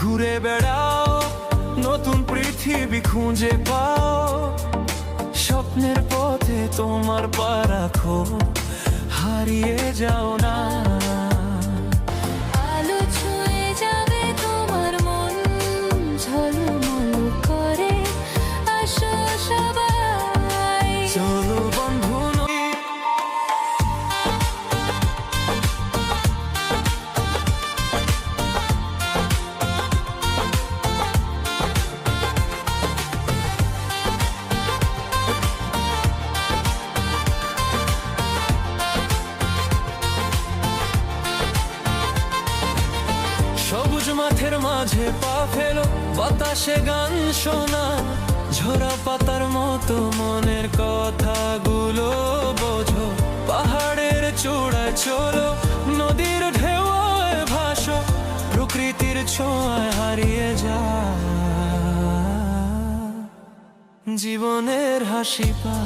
ঘুরে বেড়াও, নতুন পৃথিবী খুঁজে পাও। স্বপ্নের পথে তোমার পা রাখো, হারিয়ে যাও না। আলো ছুঁয়ে যাবে তোমার মন, ঝলমল করে আসো সবাই। চলো বন্ধু নই, সবুজ মাঠের মাঝে পা ফেলো, বাতাসে গান শোনা। ঝরা পাতার মতো মনের কথাগুলো বোঝো। পাহাড়ের চূড়ায় চলো, নদীর ঢেউয়ে ভাসো। প্রকৃতির ছোঁয়ায় হারিয়ে যা, জীবনের হাসি পা।